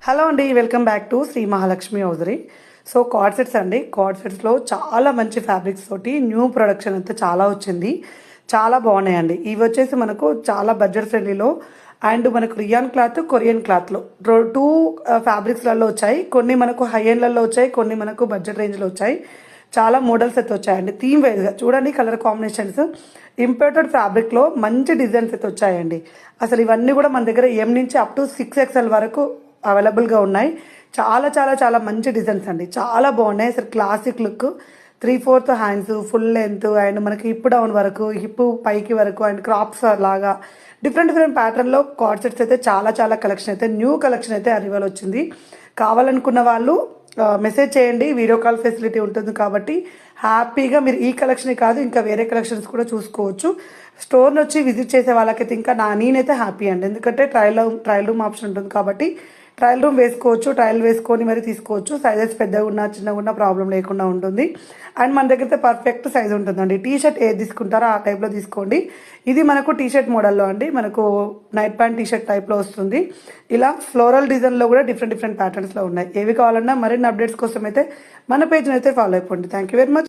Hello అండి, welcome back to Shri Mahalakshmi hosiery. So card sets అండి, card సెట్స్లో చాలా మంచి ఫ్యాబ్రిక్స్ తోటి న్యూ ప్రొడక్షన్ అయితే చాలా వచ్చింది. చాలా బాగున్నాయండి. ఇవి వచ్చేసి మనకు చాలా బడ్జెట్ ఫ్రెండ్లీలో అండ్ మనకు రియాన్ క్లాత్, కొరియన్ క్లాత్లో టూ ఫ్యాబ్రిక్స్లలో వచ్చాయి. కొన్ని మనకు హై ఎండ్లలో వచ్చాయి, కొన్ని మనకు బడ్జెట్ రేంజ్లో వచ్చాయి. చాలా మోడల్స్ అయితే వచ్చాయండి. థీమ్ వైజ్గా చూడండి, కలర్ కాంబినేషన్స్, ఇంపోర్టెడ్ ఫ్యాబ్రిక్లో మంచి డిజైన్స్ అయితే వచ్చాయండి. అసలు ఇవన్నీ కూడా మన దగ్గర ఎం నుంచి అప్ టు 6XL వరకు అవైలబుల్గా ఉన్నాయి. చాలా చాలా చాలా మంచి డిజైన్స్ అండి, చాలా బాగున్నాయి. అసలు classic look, 3/4 hands, full length and మనకి హిప్ డౌన్ వరకు, హిప్ పైకి వరకు అండ్ క్రాప్స్ లాగా డిఫరెంట్ డిఫరెంట్ ప్యాటర్న్లో కార్డ్ సెట్స్ అయితే చాలా చాలా కలెక్షన్ అయితే, న్యూ కలెక్షన్ అయితే అరివల్ వచ్చింది. కావాలనుకున్న వాళ్ళు మెసేజ్ చేయండి, వీడియో కాల్ ఫెసిలిటీ ఉంటుంది కాబట్టి హ్యాపీగా మీరు ఈ కలెక్షన్ కాదు ఇంకా వేరే కలెక్షన్స్ కూడా చూసుకోవచ్చు. స్టోర్ని వచ్చి విజిట్ చేసే వాళ్ళకైతే ఇంకా నేనైతే హ్యాపీ అండి, ఎందుకంటే ట్రయల్ రూమ్ ఆప్షన్ ఉంటుంది కాబట్టి ట్రయల్ రూమ్ వేసుకోవచ్చు, ట్రయల్ వేసుకొని మరి తీసుకోవచ్చు. సైజెస్ పెద్దగా ఉన్నా చిన్నగా ఉన్నా ప్రాబ్లం లేకుండా ఉంటుంది. అండ్ మన దగ్గర అయితే పర్ఫెక్ట్ సైజ్ ఉంటుందండి. టీ షర్ట్ ఏది తీసుకుంటారో ఆ టైప్లో తీసుకోండి. ఇది మనకు టీ షర్ట్ మోడల్లో అండి, మనకు నైట్ ప్యాంట్ టీ షర్ట్ టైప్లో వస్తుంది. ఇలా ఫ్లోరల్ డిజైన్లో కూడా డిఫరెంట్ డిఫరెంట్ ప్యాటర్న్స్లో ఉన్నాయి. ఏవి కావాలన్నా మరిన్ని అప్డేట్స్ కోసం అయితే మన పేజ్ని అయితే ఫాలో అయిపోండి. Thank you very much.